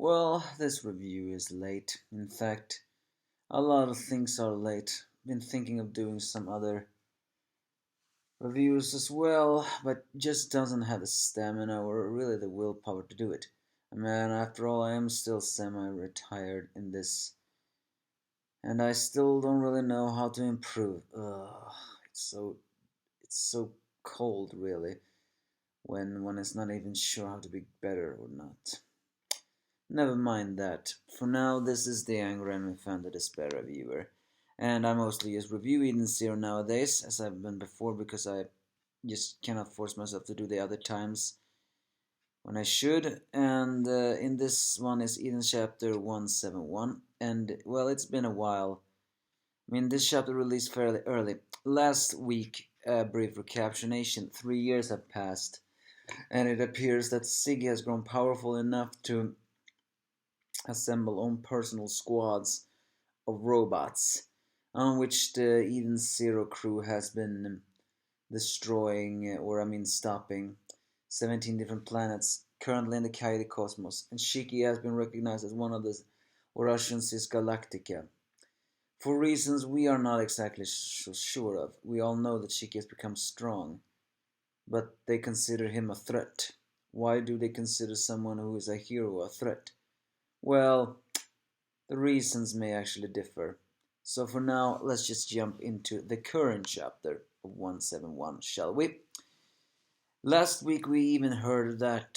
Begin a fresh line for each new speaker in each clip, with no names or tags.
Well, this review is late. In fact, a lot of things are late. Been thinking of doing some other reviews as well, but just doesn't have the stamina or really the willpower to do it. Man, after all, I am still semi-retired in this, and I still don't really know how to improve. Ugh, it's so cold, really, when one is not even sure how to be better or not. Never mind that. For now, this is the Angry Anime Fan the Despair reviewer. And I mostly just review Eden Zero nowadays, as I've been before, because I just cannot force myself to do the other times when I should. And in this one is Eden Chapter 171. And, well, it's been a while. I mean, this chapter released fairly early. Last week, a brief recapitulation, 3 years have passed. And it appears that Ziggy has grown powerful enough to assemble own personal squads of robots, on which the Eden Zero crew has been destroying, stopping 17 different planets currently in the Kairi cosmos, and Shiki has been recognized as one of the Oratiensis Galactica. For reasons we are not exactly sure of, we all know that Shiki has become strong, but they consider him a threat. Why do they consider someone who is a hero a threat? Well, the reasons may actually differ. So for now, let's just jump into the current chapter of 171, shall we? Last week we even heard that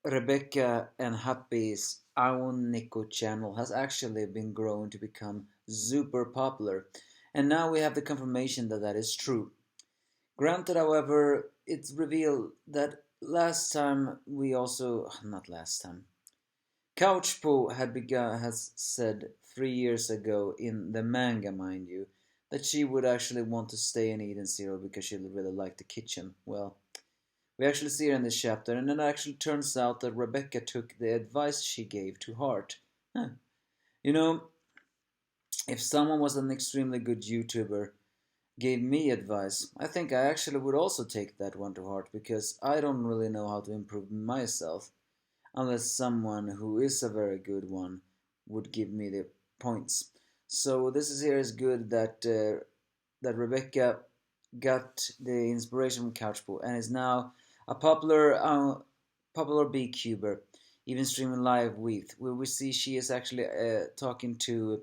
Rebecca and Happy's Aoniko channel has actually been grown to become super popular. And now we have the confirmation that that is true. Granted, however, it's revealed that not last time, Couchpo has said 3 years ago in the manga, mind you, that she would actually want to stay in Eden Zero because she really liked the kitchen. Well, we actually see her in this chapter, and it actually turns out that Rebecca took the advice she gave to heart. Huh. You know, if someone was an extremely good YouTuber, gave me advice, I think I actually would also take that one to heart, because I don't really know how to improve myself unless someone who is a very good one would give me the points. So this is good that Rebecca got the inspiration from Couchpo and is now a popular beekeeper, even streaming live with, where we see she is actually talking to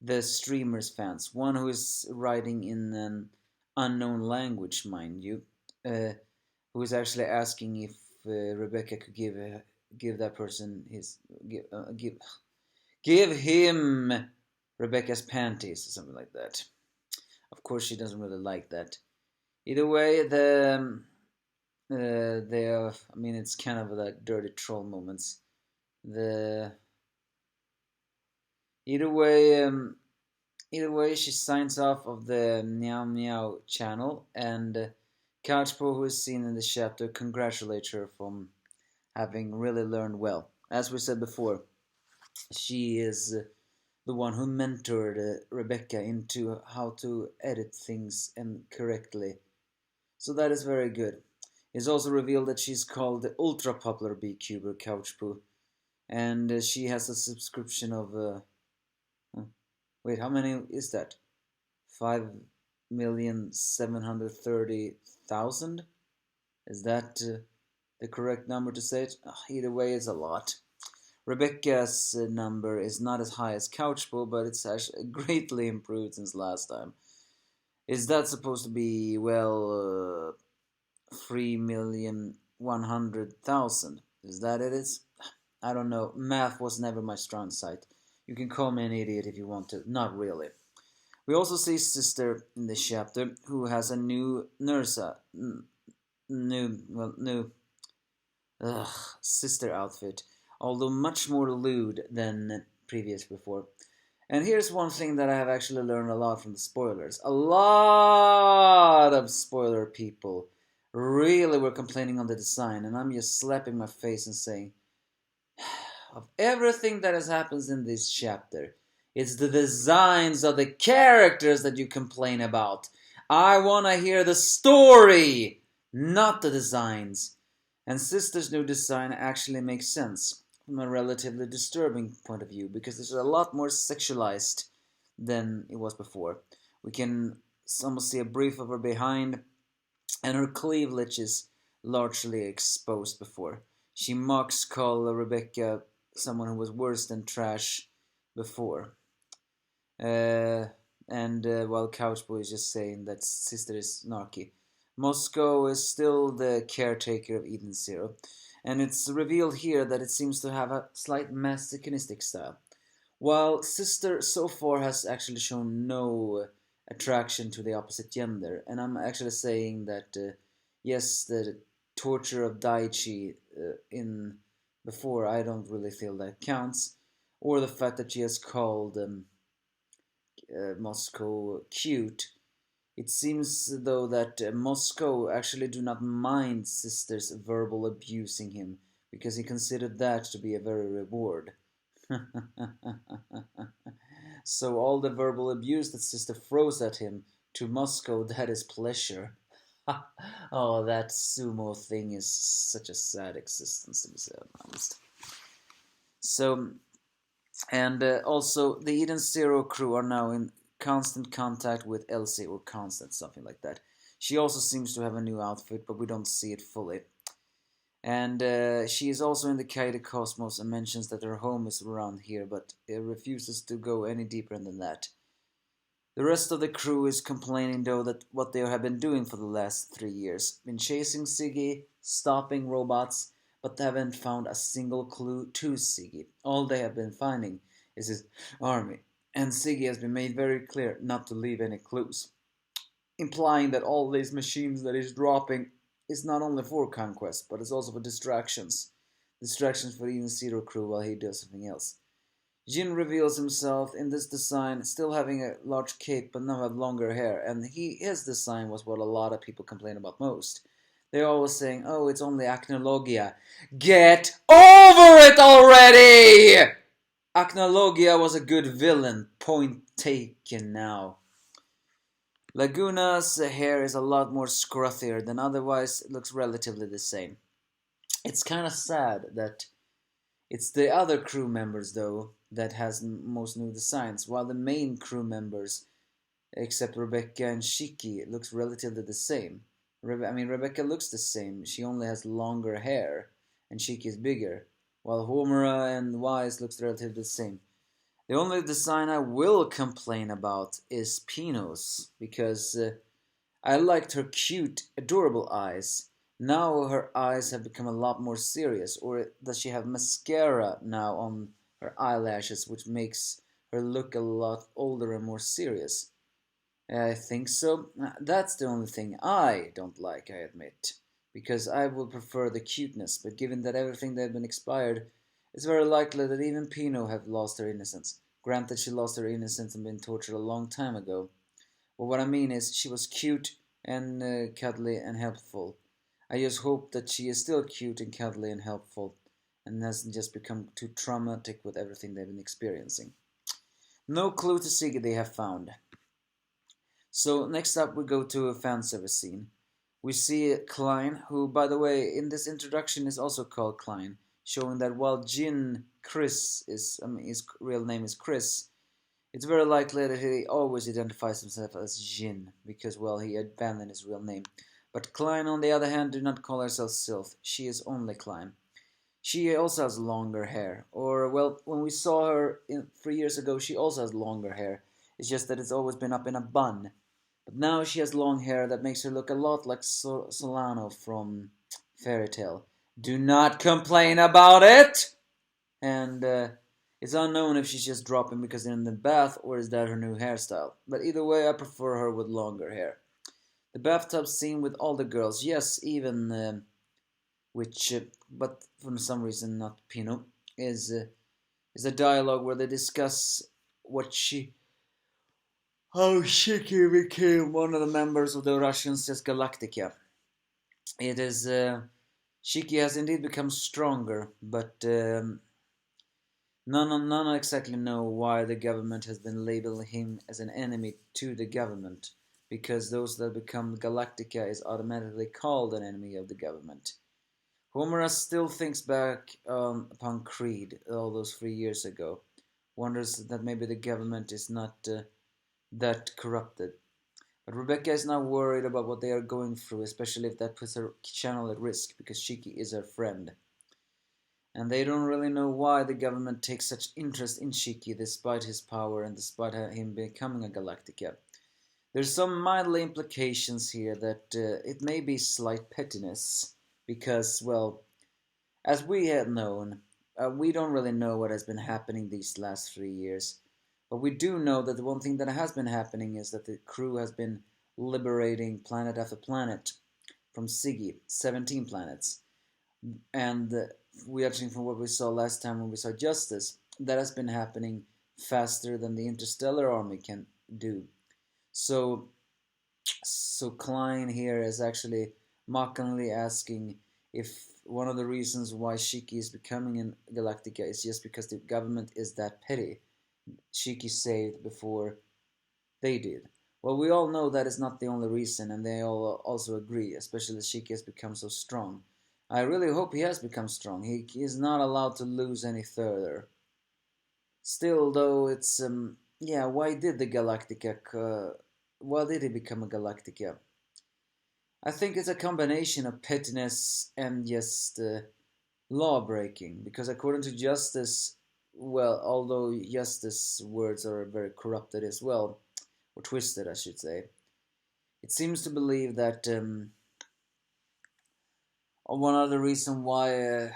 the streamer's fans, one who is writing in an unknown language, mind you, who is actually asking if Rebecca could give that person give him Rebecca's panties or something like that. Of course, she doesn't really like that. Either way, it's kind of like dirty troll moments. Either way, she signs off of the Meow Meow channel, and Couchpo, who is seen in this chapter, congratulates her from having really learned well. As we said before, she is the one who mentored Rebecca into how to edit things and correctly. So that is very good. It's also revealed that she's called the ultra popular beekeeper Couchpo, and she has a subscription of wait, how many is that? 5,730,000? Is that the correct number to say it? Either way, it's a lot. Rebecca's number is not as high as Couchpo, but it's actually greatly improved since last time. Is that supposed to be, 3,100,000? Is that it is? I don't know. Math was never my strong side. You can call me an idiot if you want to. Not really. We also see Sister in this chapter, who has a new sister outfit, although much more lewd than previous before. And here's one thing that I have actually learned a lot from the spoilers. A lot of spoiler people really were complaining on the design, and I'm just slapping my face and saying, of everything that has happened in this chapter, it's the designs of the characters that you complain about. I want to hear the story, not the designs. And Sister's new design actually makes sense. from a relatively disturbing point of view because it's a lot more sexualized than it was before. We can almost see a brief of her behind, and her cleavage is largely exposed before. She mocks call Rebecca someone who was worse than trash before. Uh, and while Couchboy is just saying that sister is narky. Moscow is still the caretaker of Eden Zero, and it's revealed here that it seems to have a slight masochistic style. While Sister so far has actually shown no attraction to the opposite gender, and I'm actually saying that yes, the torture of Daichi in before, I don't really feel that counts, or the fact that she has called Moscow cute. It seems though that Moscow actually do not mind Sister's verbal abusing him because he considered that to be a very reward. So all the verbal abuse that Sister throws at him to Moscow, that is pleasure. Oh, that sumo thing is such a sad existence, to be honest. So, and also the Eden Zero crew are now in constant contact with Elsie, or constant, something like that. She also seems to have a new outfit, but we don't see it fully. And she is also in the Kaide Cosmos and mentions that her home is around here, but refuses to go any deeper than that. The rest of the crew is complaining though that what they have been doing for the last 3 years. Been chasing Ziggy, stopping robots, but they haven't found a single clue to Ziggy. All they have been finding is his army, and Ziggy has been made very clear not to leave any clues, implying that all these machines that he's dropping is not only for conquest, but it's also for distractions. Distractions for the Eden Zero crew while he does something else. Jin reveals himself in this design, still having a large cape but now have longer hair, and his design was what a lot of people complain about most. They're always saying, oh, it's only Acnologia. Get over it already! Acnologia was a good villain. Point taken now. Laguna's hair is a lot more scruffier than otherwise it looks relatively the same. It's kind of sad that it's the other crew members though that has most new designs, while the main crew members, except Rebecca and Shiki, looks relatively the same. Rebecca looks the same, she only has longer hair, and Shiki is bigger, while Homura and Wise looks relatively the same. The only design I will complain about is Pino's, because I liked her cute, adorable eyes. Now her eyes have become a lot more serious, or does she have mascara now on her eyelashes, which makes her look a lot older and more serious? I think so. That's the only thing I don't like, I admit, because I would prefer the cuteness, but given that everything that had been expired, it's very likely that even Pino have lost her innocence. Granted, she lost her innocence and been tortured a long time ago. But what I mean is, she was cute and cuddly and helpful. I just hope that she is still cute and cuddly and helpful, and hasn't just become too traumatic with everything they've been experiencing. No clue to Ziggy they have found. So next up we go to a fan service scene. We see Klein, who by the way in this introduction is also called Klein, showing that while Jin Chris is, his real name is Chris, it's very likely that he always identifies himself as Jin, because, well, he abandoned his real name. But Klein, on the other hand, did not call herself Sylph. She is only Klein. She also has longer hair. Or, well, when we saw her 3 years ago, she also has longer hair. It's just that it's always been up in a bun. But now she has long hair that makes her look a lot like Solano from Fairy Tail. Do not complain about it! And it's unknown if she's just dropping because they're in the bath or is that her new hairstyle. But either way, I prefer her with longer hair. The bathtub scene with all the girls, yes, even but for some reason not Pino, is a dialogue where they discuss how Shiki became one of the members of the Russian Ses Galactica. It is Shiki has indeed become stronger, but none exactly know why the government has been labeling him as an enemy to the government, because those that become Galactica is automatically called an enemy of the government. Homura still thinks back upon Creed all those 3 years ago, wonders that maybe the government is not that corrupted. But Rebecca is now worried about what they are going through, especially if that puts her channel at risk, because Shiki is her friend. And they don't really know why the government takes such interest in Shiki despite his power and despite him becoming a Galactica. There's some mildly implications here that it may be slight pettiness, because, well, as we had known, we don't really know what has been happening these last 3 years. But we do know that the one thing that has been happening is that the crew has been liberating planet after planet from Ziggy, 17 planets. And we actually, from what we saw last time when we saw Justice, that has been happening faster than the Interstellar Army can do. So, so Klein here is actually mockingly asking if one of the reasons why Shiki is becoming an Galactica is just because the government is that petty. Shiki saved before they did. Well, we all know that is not the only reason, and they all also agree, especially as Shiki has become so strong. I really hope he has become strong. He is not allowed to lose any further. Still, though, it's yeah. Why did the Galactica? Why did he become a Galactica? I think it's a combination of pettiness and just law breaking. Because according to Justice, well, although Justice words are very corrupted as well, or twisted, I should say, it seems to believe that one other reason why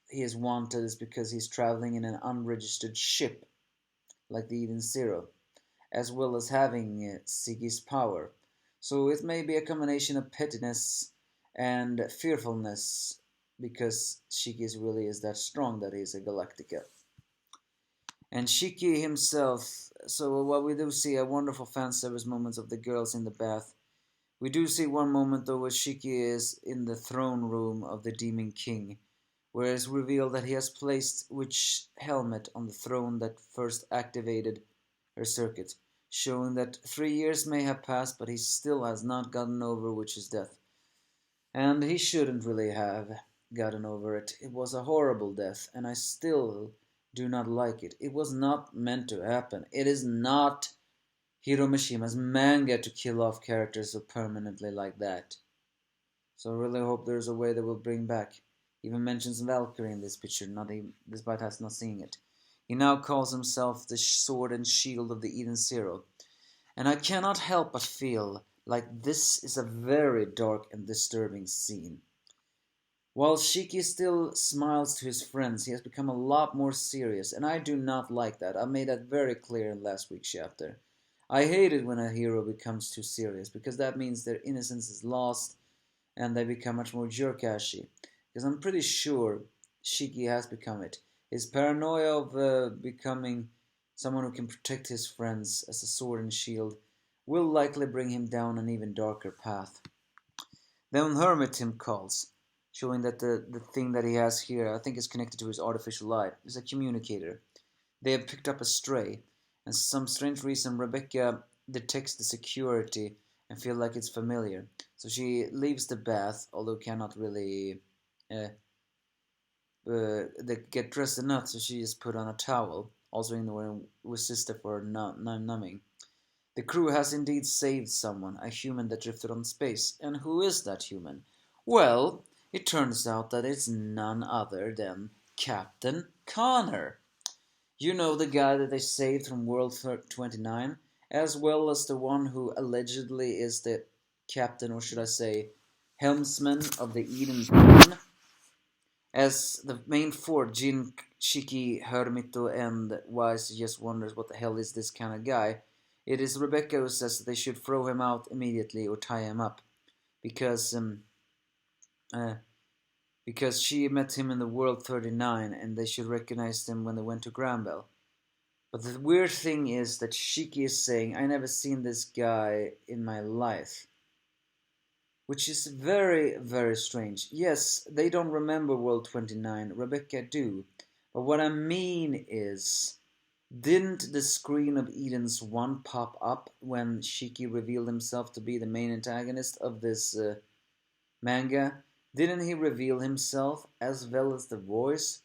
he is wanted is because he's traveling in an unregistered ship, like the Eden Zero, as well as having Ziggy's power. So it may be a combination of pettiness and fearfulness, because Shiki really is that strong that he's a Galactica. And Shiki himself, so while we do see a wonderful fan service moments of the girls in the bath, we do see one moment though where Shiki is in the throne room of the Demon King, where it's revealed that he has placed which helmet on the throne that first activated her circuit, showing that 3 years may have passed, but he still has not gotten over Witch's death. And he shouldn't really have gotten over it. It was a horrible death, and I still do not like it. It was not meant to happen. It is not Hiro Mishima's manga to kill off characters so permanently like that. So I really hope there's a way that will bring back. He even mentions Valkyrie in this picture, not even, despite us not seeing it. He now calls himself the sword and shield of the Eden Zero. And I cannot help but feel like this is a very dark and disturbing scene. While Shiki still smiles to his friends, he has become a lot more serious, and I do not like that. I made that very clear in last week's chapter. I hate it when a hero becomes too serious, because that means their innocence is lost, and they become much more jerkashy. Because I'm pretty sure Shiki has become it. His paranoia of becoming someone who can protect his friends as a sword and shield will likely bring him down an even darker path. Then Hermitim calls, showing that the thing that he has here, I think is connected to his artificial eye, is a communicator. They have picked up a stray, and for some strange reason Rebecca detects the security and feel like it's familiar. So she leaves the bath, although cannot really they get dressed enough, so she just put on a towel, also ignoring with sister for numbing. The crew has indeed saved someone, a human that drifted on space. And who is that human? Well, it turns out that it's none other than Captain Connor. You know, the guy that they saved from World 29, as well as the one who allegedly is the captain, or should I say, helmsman of the Eden Dawn. As the main four, Jin, Shiki, Hermito, and Wise just wonders what the hell is this kind of guy. It is Rebecca who says that they should throw him out immediately or tie him up, because because she met him in the World 39 and they should recognize him when they went to Granville. But the weird thing is that Shiki is saying, I never seen this guy in my life. Which is very, very strange. Yes, they don't remember World 29, Rebecca do. But what I mean is, didn't the screen of Eden's 1 pop up when Shiki revealed himself to be the main antagonist of this manga? Didn't he reveal himself as well as the voice?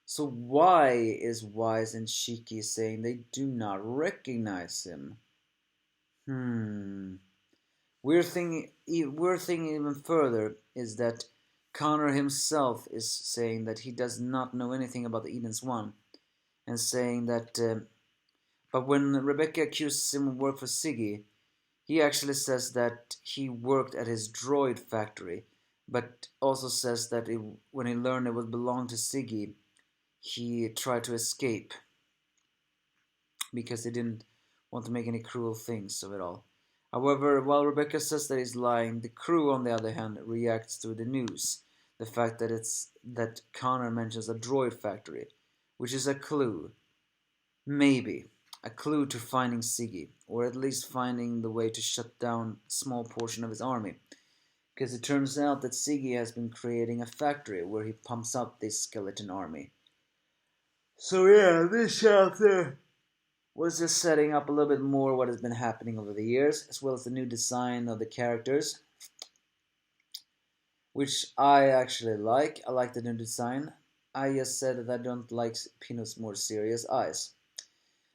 So why is Wise and Shiki saying they do not recognize him? Hmm. We're thinking even further is that Connor himself is saying that he does not know anything about the Eden's One, and saying that. But when Rebecca accuses him of work for Ziggy, he actually says that he worked at his droid factory, but also says that when he learned it would belong to Ziggy, he tried to escape because he didn't want to make any cruel things of it all. However, while Rebecca says that he's lying, the crew, on the other hand, reacts to the news. The fact that Connor mentions a droid factory, which is a clue, maybe a clue to finding Ziggy, or at least finding the way to shut down a small portion of his army. Because it turns out that Ziggy has been creating a factory where he pumps out this skeleton army. So yeah, this chapter was just setting up a little bit more what has been happening over the years, as well as the new design of the characters, which I actually like. I like the new design. I just said that I don't like Pinot's more serious eyes.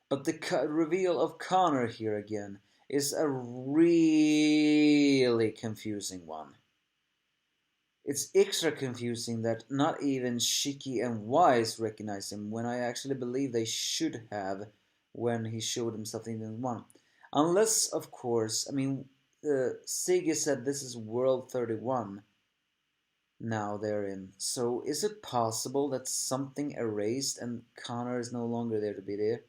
But the reveal of Connor here again is a really confusing one. It's extra confusing that not even Shiki and Wise recognize him when I actually believe they should have when he showed himself in the one. Unless, of course, Ziggy said this is World 31 now they're in. So is it possible that something erased and Connor is no longer there to be there?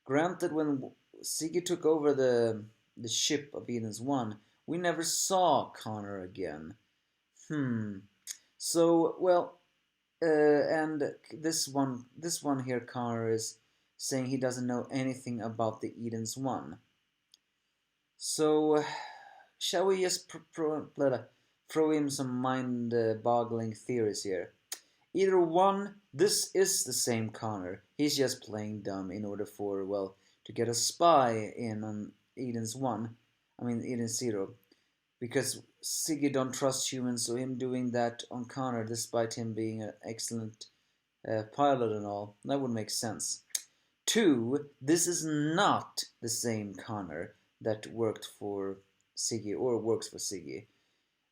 Granted, when Ziggy took over the ship of Eden's One, we never saw Connor again. So well, and this one here, Connor is saying he doesn't know anything about the Eden's One. So, shall we just throw him some mind-boggling theories here? Either one, this is the same Connor. He's just playing dumb in order for, well, to get a spy in on Eden's One. Eden Zero. Because Ziggy don't trust humans, so him doing that on Connor, despite him being an excellent pilot and all, that would make sense. Two, this is not the same Connor that worked for Ziggy or works for Ziggy.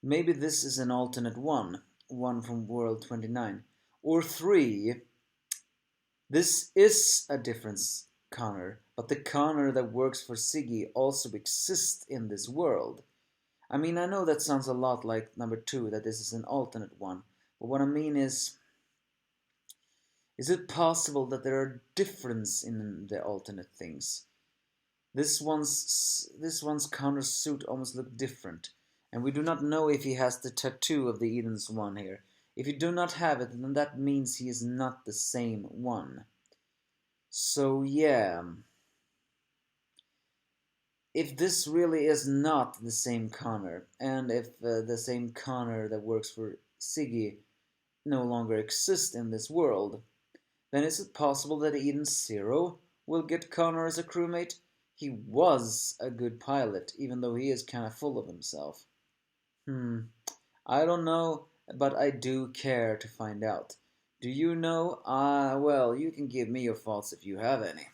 Maybe this is an alternate one from World 29. Or three, this is a different Connor, but the Connor that works for Ziggy also exists in this world. I know that sounds a lot like number two, that this is an alternate one. But what I mean is it possible that there are differences in the alternate things? This one's Connor's suit almost looked different, and we do not know if he has the tattoo of the Eden's One here. If he do not have it, then that means he is not the same one. So yeah, if this really is not the same Connor, and if the same Connor that works for Ziggy no longer exists in this world, then is it possible that Eden Zero will get Connor as a crewmate? He was a good pilot, even though he is kind of full of himself. I don't know, but I do care to find out. Do you know? Well, you can give me your thoughts if you have any.